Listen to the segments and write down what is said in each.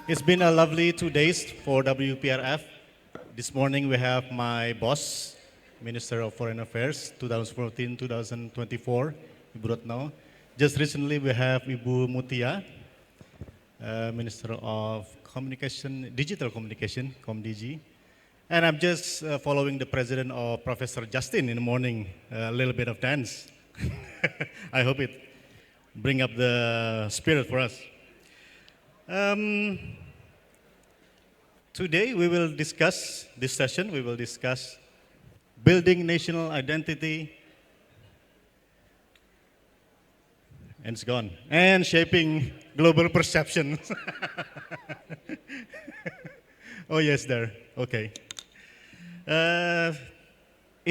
It's been a lovely 2 days for WPRF. This morning we have my boss, Minister of Foreign Affairs, 2014-2024, Ibu Retno. Just recently we have Ibu Mutia, Minister of Communication, Digital Communication, ComDG. And I'm just following the president of Professor Justin in the morning, a little bit of dance. I hope it bring up the spirit for us. Today we will discuss, this session we will discuss building national identity, and it's gone, and shaping global perception. Oh yes, there, okay. In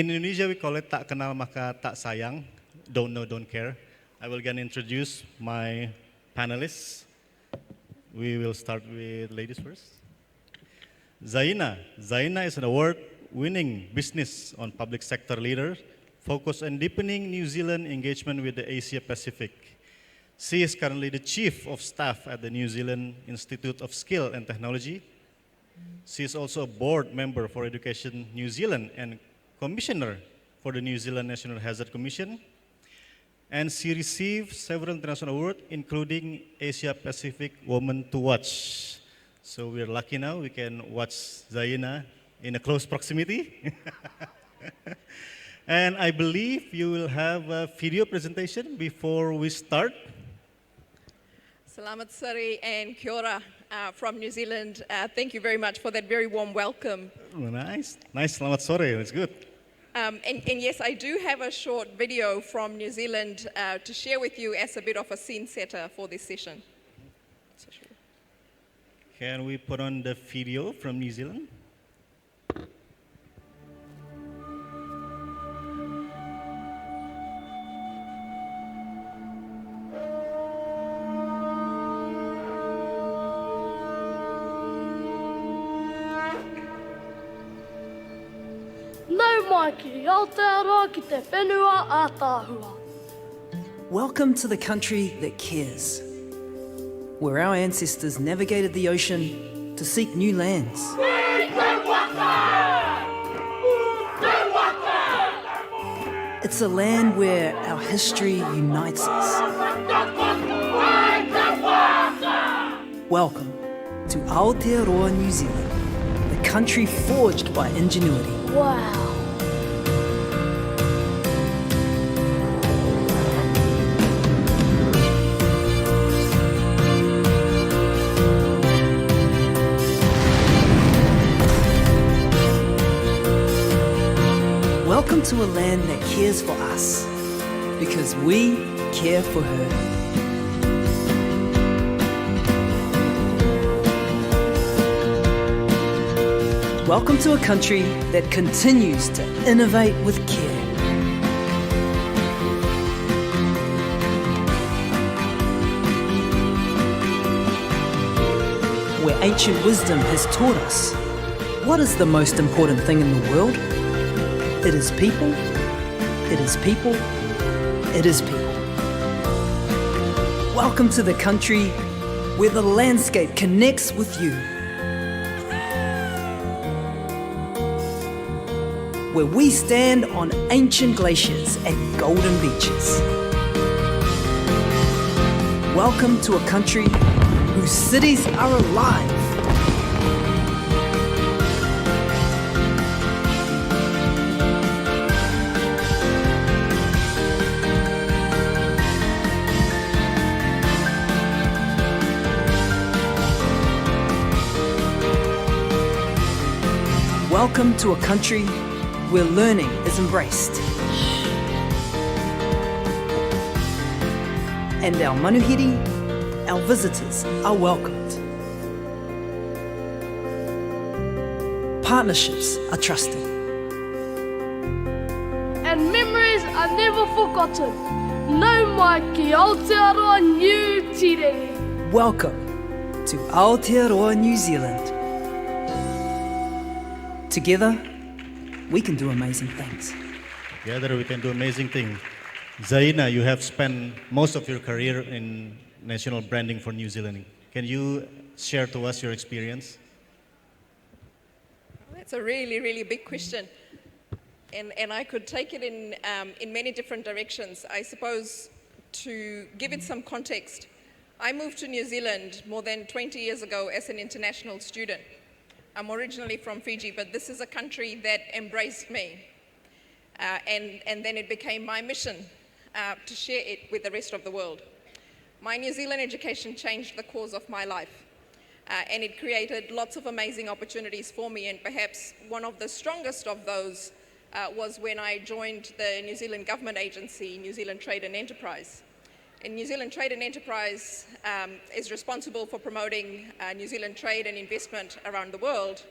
Indonesia we call it tak kenal maka tak sayang, don't know, don't care. I will again introduce my panelists. We will start with ladies first. Ziena. Ziena is an award-winning business on public sector leader focused on deepening New Zealand engagement with the Asia Pacific. She is currently the Chief of Staff at the New Zealand Institute of Skill and Technology. She is also a board member for Education New Zealand and commissioner for the New Zealand National Hazard Commission. And she received several international awards, including Asia Pacific Woman to Watch. So we're lucky now we can watch Ziena in a close proximity. And I believe you will have a video presentation before we start. Selamat sore and kia ora from New Zealand. Thank you very much for that very warm welcome. Oh, nice, selamat sore, that's good. And yes, I do have a short video from New Zealand to share with you as a bit of a scene setter for this session. Can we put on the video from New Zealand? Welcome to the country that cares, where our ancestors navigated the ocean to seek new lands. It's a land where our history unites us. Welcome to Aotearoa, New Zealand, the country forged by ingenuity. Wow. Welcome to a land that cares for us, because we care for her. Welcome to a country that continues to innovate with care. Where ancient wisdom has taught us what is the most important thing in the world. It is people, it is people, it is people. Welcome to the country where the landscape connects with you. Where we stand on ancient glaciers and golden beaches. Welcome to a country whose cities are alive. Welcome to a country where learning is embraced. And our manuhiri, our visitors, are welcomed. Partnerships are trusted. And memories are never forgotten. No mai ki Aotearoa New Tirere. Welcome to Aotearoa, New Zealand. Together, we can do amazing things. Together we can do amazing things. Ziena, you have spent most of your career in national branding for New Zealand. Can you share to us your experience? That's a really, really big question. And I could take it in many different directions. I suppose to give it some context, I moved to New Zealand more than 20 years ago as an international student. I'm originally from Fiji, but this is a country that embraced me. And then it became my mission to share it with the rest of the world. My New Zealand education changed the course of my life. And it created lots of amazing opportunities for me, and perhaps one of the strongest of those was when I joined the New Zealand government agency, New Zealand Trade and Enterprise. And New Zealand Trade and Enterprise is responsible for promoting New Zealand trade and investment around the world.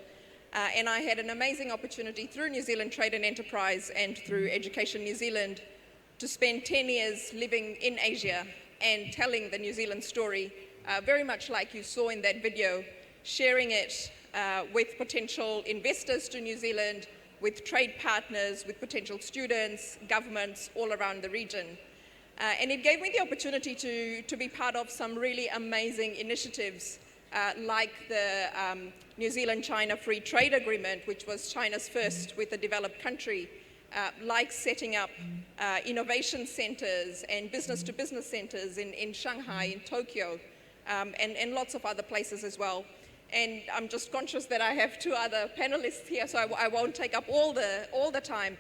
And I had an amazing opportunity through New Zealand Trade and Enterprise and through Education New Zealand to spend 10 years living in Asia and telling the New Zealand story, very much like you saw in that video, sharing it with potential investors to New Zealand, with trade partners, with potential students, governments all around the region. And it gave me the opportunity to be part of some really amazing initiatives like the New Zealand-China Free Trade Agreement, which was China's first with a developed country, like setting up innovation centers and business-to-business centers in Shanghai, in Tokyo, and lots of other places as well. And I'm just conscious that I have two other panelists here, so I won't take up all the time.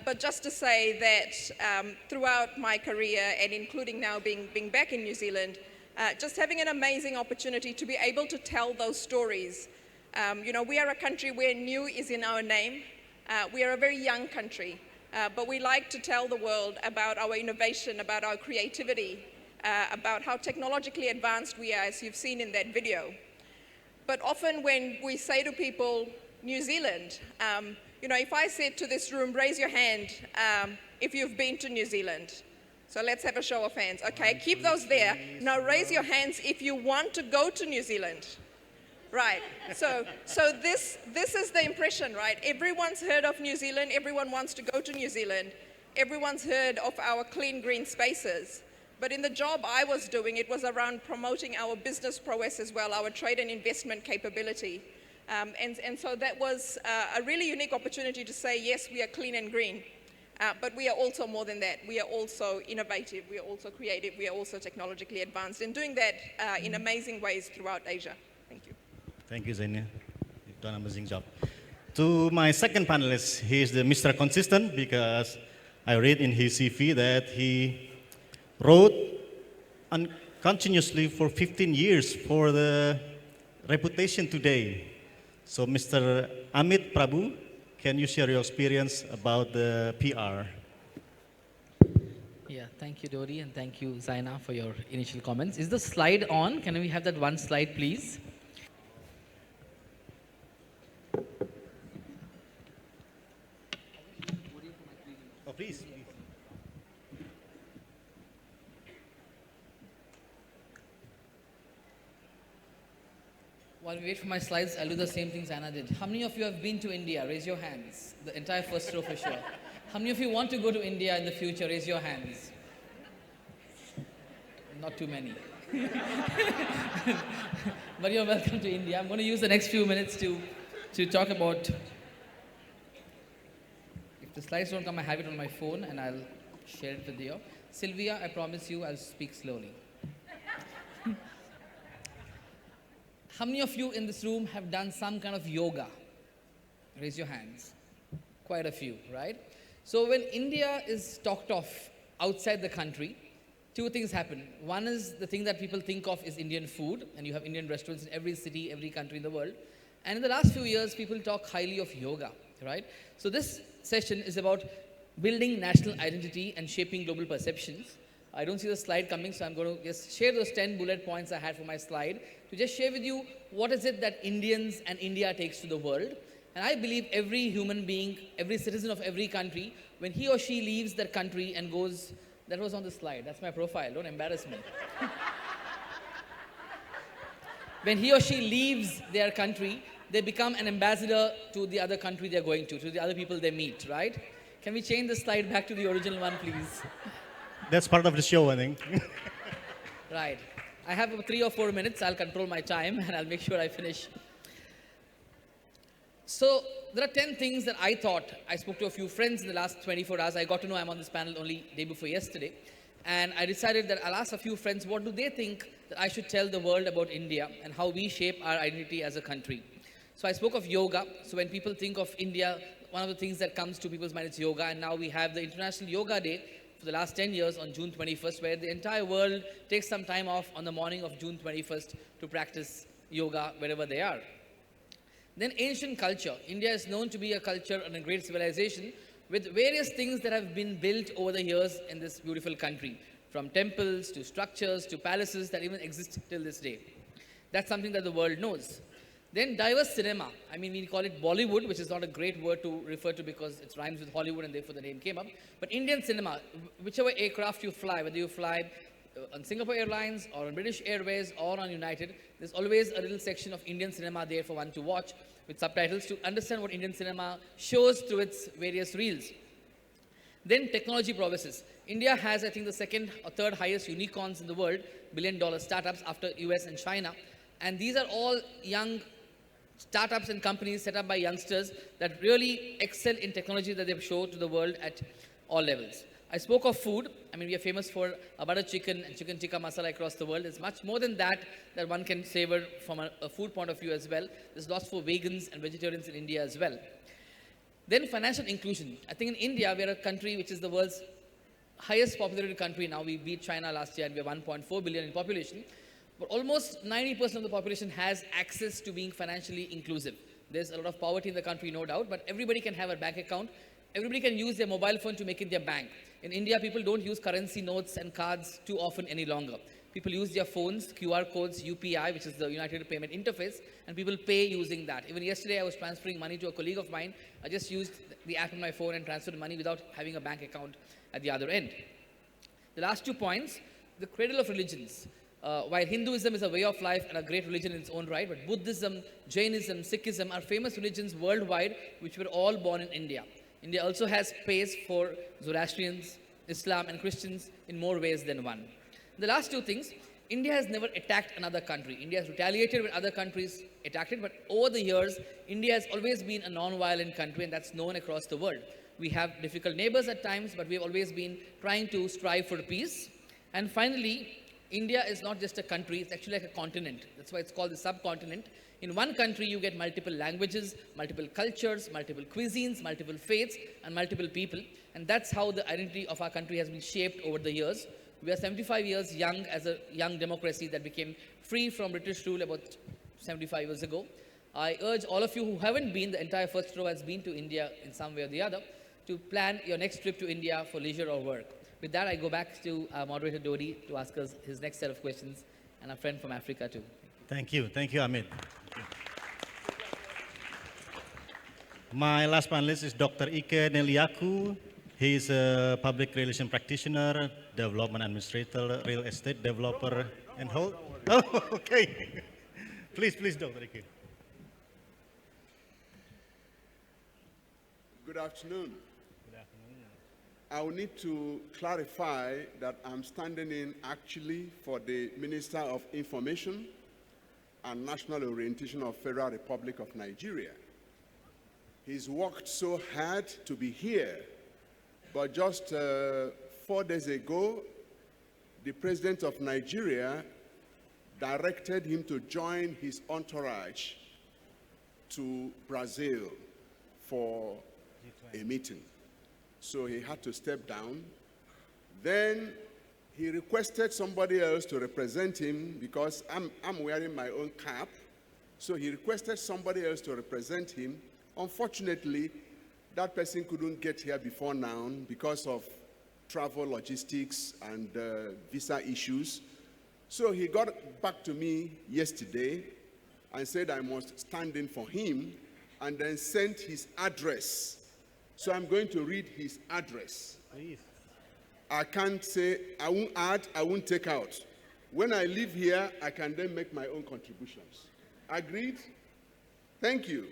But just to say that throughout my career, and including now being back in New Zealand, just having an amazing opportunity to be able to tell those stories. You know, we are a country where new is in our name. We are a very young country, but we like to tell the world about our innovation, about our creativity, about how technologically advanced we are, as you've seen in that video. But often when we say to people, New Zealand, you know, if I said to this room, raise your hand if you've been to New Zealand. So let's have a show of hands. Okay, keep those there. Now raise your hands if you want to go to New Zealand. Right, so this is the impression, right? Everyone's heard of New Zealand, everyone wants to go to New Zealand, everyone's heard of our clean green spaces. But in the job I was doing, it was around promoting our business prowess as well, our trade and investment capability. And so that was a really unique opportunity to say, yes, we are clean and green, but we are also more than that. We are also innovative, we are also creative, we are also technologically advanced, and doing that in amazing ways throughout Asia. Thank you. Thank you, Ziena. You've done an amazing job. To my second panelist, he is the Mr. Consistent, because I read in his CV that he wrote continuously for 15 years for the Reputation Today. So, Mr. Amith Prabhu, can you share your experience about the PR? Yeah, thank you, Dody, and thank you, Ziena, for your initial comments. Is the slide on? Can we have that one slide, please? Oh, please. While we wait for my slides, I'll do the same thing Ziena did. How many of you have been to India? Raise your hands. The entire first row for sure. How many of you want to go to India in the future? Raise your hands. Not too many. But you're welcome to India. I'm going to use the next few minutes to talk about... If the slides don't come, I have it on my phone and I'll share it with you. Sylvia, I promise you I'll speak slowly. How many of you in this room have done some kind of yoga? Raise your hands. Quite a few, right? So when India is talked of outside the country, two things happen. One is the thing that people think of is Indian food, and you have Indian restaurants in every city, every country in the world. And in the last few years, people talk highly of yoga, right? So this session is about building national identity and shaping global perceptions. I don't see the slide coming, so I'm going to just share those 10 bullet points I had for my slide to just share with you what is it that Indians and India takes to the world. And I believe every human being, every citizen of every country, when he or she leaves their country and goes, that was on the slide, that's my profile, don't embarrass me. When he or she leaves their country, they become an ambassador to the other country they're going to the other people they meet, right? Can we change the slide back to the original one, please? That's part of the show, I think. Right. I have about 3 or 4 minutes. I'll control my time and I'll make sure I finish. So there are 10 things that I thought. I spoke to a few friends in the last 24 hours. I got to know I'm on this panel only day before yesterday. And I decided that I'll ask a few friends, what do they think that I should tell the world about India and how we shape our identity as a country? So I spoke of yoga. So when people think of India, one of the things that comes to people's mind is yoga. And now we have the International Yoga Day for the last 10 years on June 21st, where the entire world takes some time off on the morning of June 21st to practice yoga wherever they are. Then ancient culture. India is known to be a culture and a great civilization with various things that have been built over the years in this beautiful country, from temples to structures to palaces that even exist till this day. That's something that the world knows. Then diverse cinema. I mean, we call it Bollywood, which is not a great word to refer to because it rhymes with Hollywood and therefore the name came up. But Indian cinema, whichever aircraft you fly, whether you fly on Singapore Airlines or on British Airways or on United, there's always a little section of Indian cinema there for one to watch with subtitles to understand what Indian cinema shows through its various reels. Then technology prowesses. India has, I think, the second or third highest unicorns in the world, billion-dollar startups after US and China. And these are all young startups and companies set up by youngsters that really excel in technology that they show to the world at all levels. I spoke of food. I mean, we are famous for butter chicken and chicken tikka masala across the world. There's much more than that that one can savor from a food point of view as well. There's lots for vegans and vegetarians in India as well. Then financial inclusion. I think in India, we are a country which is the world's highest populated country now. We beat China last year and we are 1.4 billion in population. But almost 90% of the population has access to being financially inclusive. There's a lot of poverty in the country, no doubt, but everybody can have a bank account. Everybody can use their mobile phone to make it their bank. In India, people don't use currency notes and cards too often any longer. People use their phones, QR codes, UPI, which is the United Payment Interface, and people pay using that. Even yesterday, I was transferring money to a colleague of mine. I just used the app on my phone and transferred money without having a bank account at the other end. The last 2 points, the cradle of religions. While Hinduism is a way of life and a great religion in its own right, but Buddhism, Jainism, Sikhism are famous religions worldwide, which were all born in India. India also has space for Zoroastrians, Islam, and Christians in more ways than one. The last 2 things, India has never attacked another country. India has retaliated when other countries attacked it, but over the years, India has always been a non-violent country, and that's known across the world. We have difficult neighbors at times, but we've always been trying to strive for peace. And finally, India is not just a country, it's actually like a continent. That's why it's called the subcontinent. In one country, you get multiple languages, multiple cultures, multiple cuisines, multiple faiths, and multiple people. And that's how the identity of our country has been shaped over the years. We are 75 years young as a young democracy that became free from British rule about 75 years ago. I urge all of you who haven't been, the entire first row has been to India in some way or the other, to plan your next trip to India for leisure or work. With that, I go back to our moderator, Dody, to ask us his next set of questions, and our friend from Africa, too. Thank you, Amith. My last panelist is Dr. Ike Neliaku. He is a public relation practitioner, development administrator, real estate developer, and whole. Oh, okay. Please, Dr. Ike. Good afternoon. I will need to clarify that I'm standing in actually for the Minister of Information and National Orientation of Federal Republic of Nigeria. He's worked so hard to be here, but just 4 days ago, the President of Nigeria directed him to join his entourage to Brazil for a meeting. So he had to step down. Then he requested somebody else to represent him because I'm wearing my own cap. So he requested somebody else to represent him. Unfortunately, that person couldn't get here before now because of travel logistics and visa issues. So he got back to me yesterday and said I must stand in for him, and then sent his address. So I'm going to read his address. Please. I can't say, I won't add, I won't take out. When I leave here, I can then make my own contributions. Agreed? Thank you.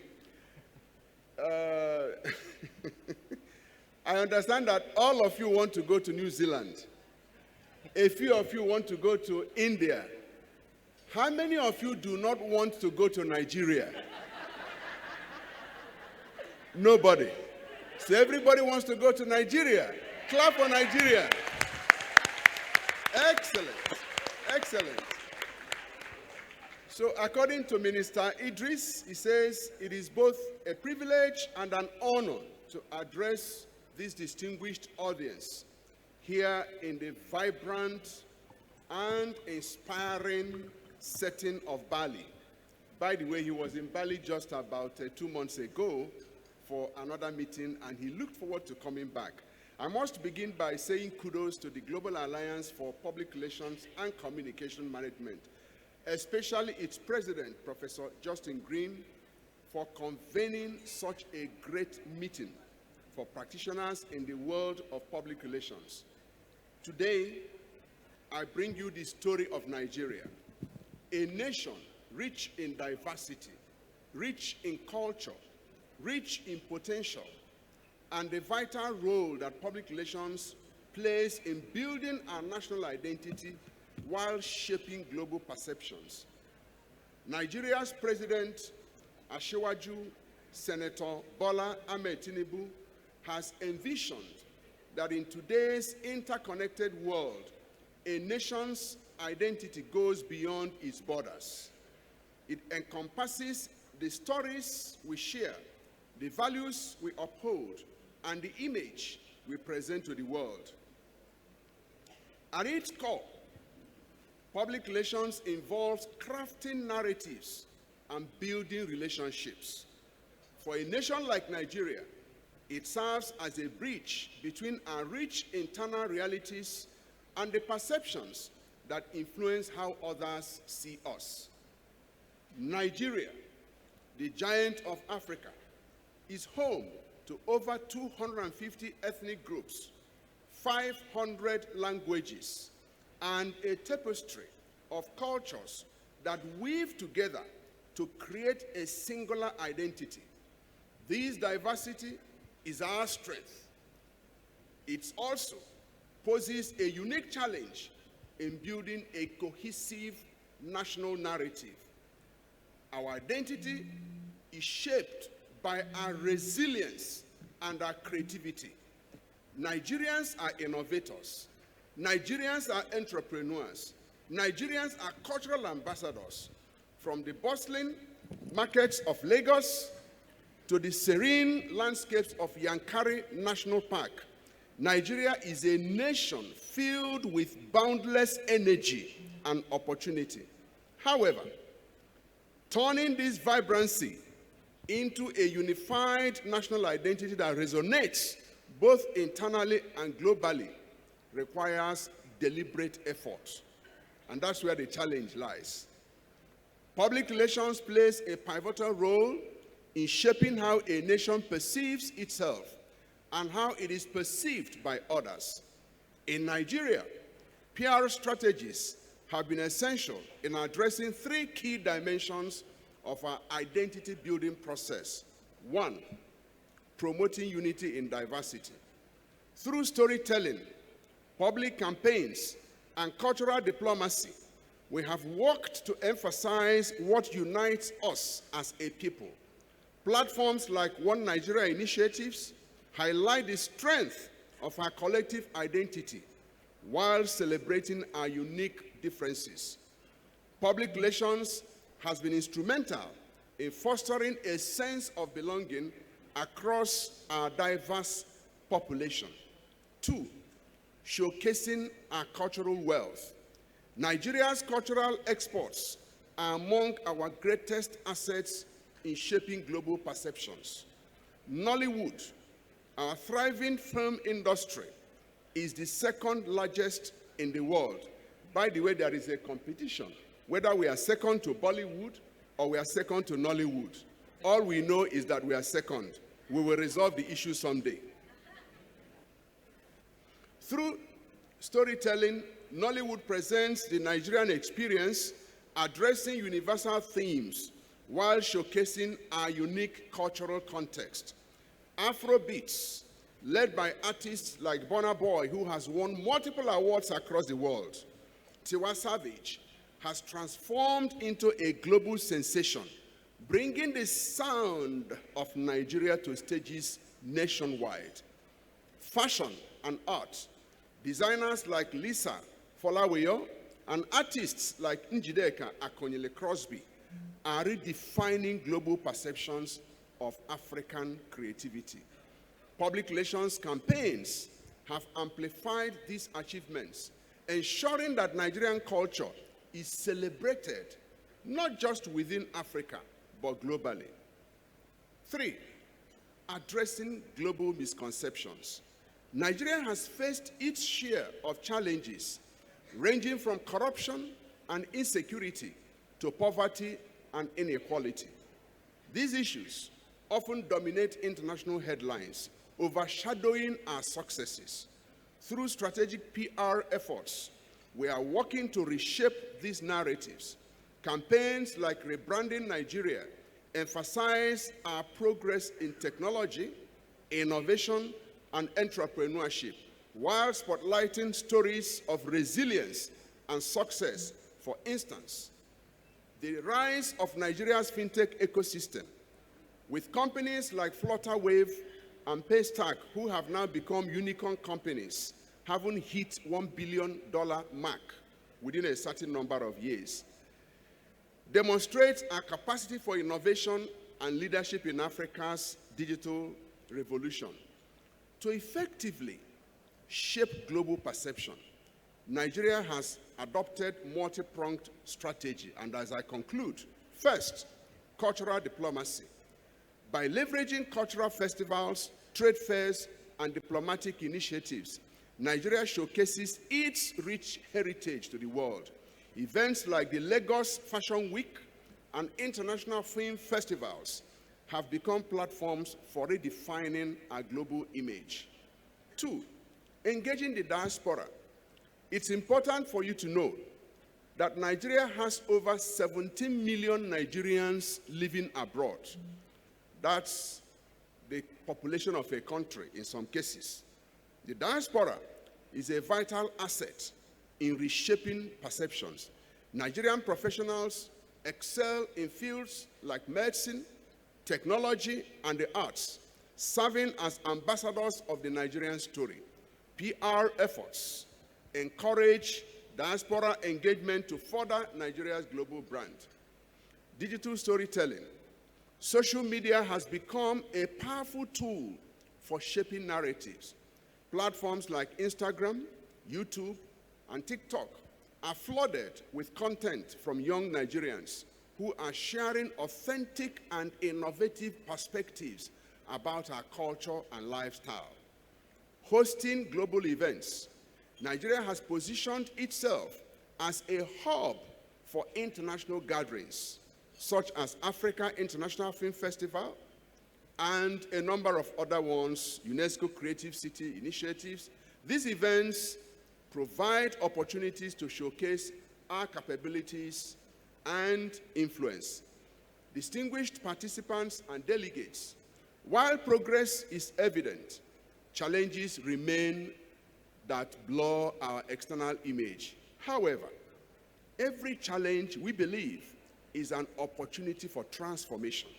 I understand that all of you want to go to New Zealand. A few of you want to go to India. How many of you do not want to go to Nigeria? Nobody. So everybody wants to go to Nigeria. Clap for Nigeria. Excellent. Excellent. So according to Minister Idris, he says it is both a privilege and an honor to address this distinguished audience here in the vibrant and inspiring setting of Bali. By the way, he was in Bali just about 2 months ago for another meeting, and he looked forward to coming back. I must begin by saying kudos to the Global Alliance for Public Relations and Communication Management, especially its president, Professor Justin Green, for convening such a great meeting for practitioners in the world of public relations. Today, I bring you the story of Nigeria, a nation rich in diversity, rich in culture, rich in potential, and the vital role that public relations plays in building our national identity while shaping global perceptions. Nigeria's President Asiwaju Senator Bola Ahmed Tinubu has envisioned that in today's interconnected world, a nation's identity goes beyond its borders. It encompasses the stories we share, the values we uphold, and the image we present to the world. At its core, public relations involves crafting narratives and building relationships. For a nation like Nigeria, it serves as a bridge between our rich internal realities and the perceptions that influence how others see us. Nigeria, the giant of Africa, is home to over 250 ethnic groups, 500 languages, and a tapestry of cultures that weave together to create a singular identity. This diversity is our strength. It also poses a unique challenge in building a cohesive national narrative. Our identity is shaped by our resilience and our creativity. Nigerians are innovators. Nigerians are entrepreneurs. Nigerians are cultural ambassadors. From the bustling markets of Lagos to the serene landscapes of Yankari National Park, Nigeria is a nation filled with boundless energy and opportunity. However, turning this vibrancy into a unified national identity that resonates both internally and globally requires deliberate effort. And that's where the challenge lies. Public relations plays a pivotal role in shaping how a nation perceives itself and how it is perceived by others. In Nigeria, PR strategies have been essential in addressing 3 key dimensions of our identity building process. 1, promoting unity in diversity. Through storytelling, public campaigns, and cultural diplomacy, we have worked to emphasize what unites us as a people. Platforms like One Nigeria initiatives highlight the strength of our collective identity while celebrating our unique differences. Public relations has been instrumental in fostering a sense of belonging across our diverse population. 2, showcasing our cultural wealth. Nigeria's cultural exports are among our greatest assets in shaping global perceptions. Nollywood, our thriving film industry, is the 2nd largest in the world. By the way, there is a competition, whether we are second to Bollywood or we are second to Nollywood. All we know is that we are second. We will resolve the issue someday. Through storytelling, Nollywood presents the Nigerian experience, addressing universal themes while showcasing our unique cultural context. Afrobeats, led by artists like Burna Boy, who has won multiple awards across the world, Tiwa Savage, has transformed into a global sensation, bringing the sound of Nigeria to stages nationwide. Fashion and art, designers like Lisa Folawiyo and artists like Njideka Akonyele Crosby are redefining global perceptions of African creativity. Public relations campaigns have amplified these achievements, ensuring that Nigerian culture is celebrated not just within Africa, but globally. 3, addressing global misconceptions. Nigeria has faced its share of challenges, ranging from corruption and insecurity to poverty and inequality. These issues often dominate international headlines, overshadowing our successes. Through strategic PR efforts, we are working to reshape these narratives. Campaigns like Rebranding Nigeria emphasize our progress in technology, innovation, and entrepreneurship, while spotlighting stories of resilience and success. For instance, the rise of Nigeria's fintech ecosystem, with companies like Flutterwave and Paystack, who have now become unicorn companies, having hit $1 billion mark within a certain number of years, demonstrates our capacity for innovation and leadership in Africa's digital revolution. To effectively shape global perception, Nigeria has adopted multi-pronged strategy. And as I conclude, first, cultural diplomacy. By leveraging cultural festivals, trade fairs, and diplomatic initiatives, Nigeria showcases its rich heritage to the world. Events like the Lagos Fashion Week and international film festivals have become platforms for redefining our global image. 2, engaging the diaspora. It's important for you to know that Nigeria has over 17 million Nigerians living abroad. That's the population of a country in some cases. The diaspora is a vital asset in reshaping perceptions. Nigerian professionals excel in fields like medicine, technology, and the arts, serving as ambassadors of the Nigerian story. PR efforts encourage diaspora engagement to further Nigeria's global brand. Digital storytelling. Social media has become a powerful tool for shaping narratives. Platforms like Instagram, YouTube, and TikTok are flooded with content from young Nigerians who are sharing authentic and innovative perspectives about our culture and lifestyle. Hosting global events, Nigeria has positioned itself as a hub for international gatherings, such as Africa International Film Festival and a number of other ones, UNESCO Creative City initiatives. These events provide opportunities to showcase our capabilities and influence. Distinguished participants and delegates, while progress is evident, challenges remain that blur our external image. However, every challenge, we believe, is an opportunity for transformation.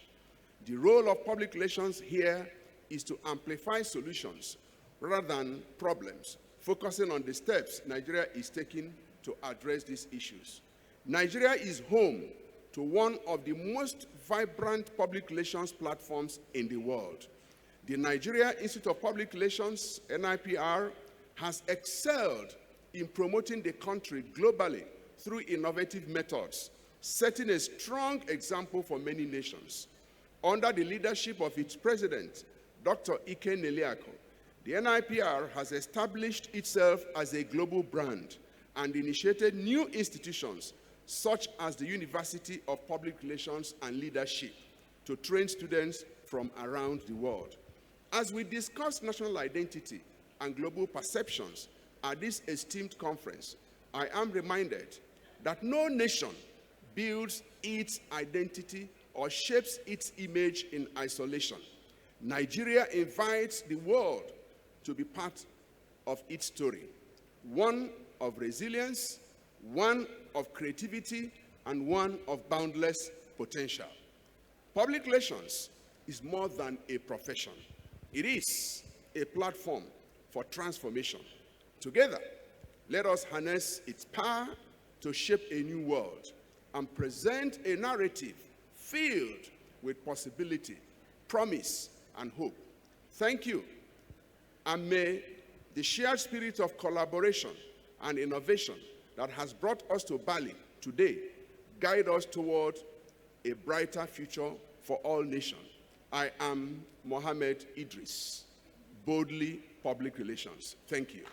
The role of public relations here is to amplify solutions rather than problems, focusing on the steps Nigeria is taking to address these issues. Nigeria is home to one of the most vibrant public relations platforms in the world. The Nigeria Institute of Public Relations, NIPR, has excelled in promoting the country globally through innovative methods, setting a strong example for many nations. Under the leadership of its president, Dr. Neliaku, the NIPR has established itself as a global brand and initiated new institutions such as the University of Public Relations and Leadership to train students from around the world. As we discuss national identity and global perceptions at this esteemed conference, I am reminded that no nation builds its identity or shapes its image in isolation. Nigeria invites the world to be part of its story, one of resilience, one of creativity and one of boundless potential. Public relations is more than a profession. It is a platform for transformation. Together, let us harness its power to shape a new world and present a narrative filled with possibility, promise, and hope. Thank you, and may the shared spirit of collaboration and innovation that has brought us to Bali today guide us toward a brighter future for all nations. I am Mohammed Idris, Boldly Public Relations. Thank you.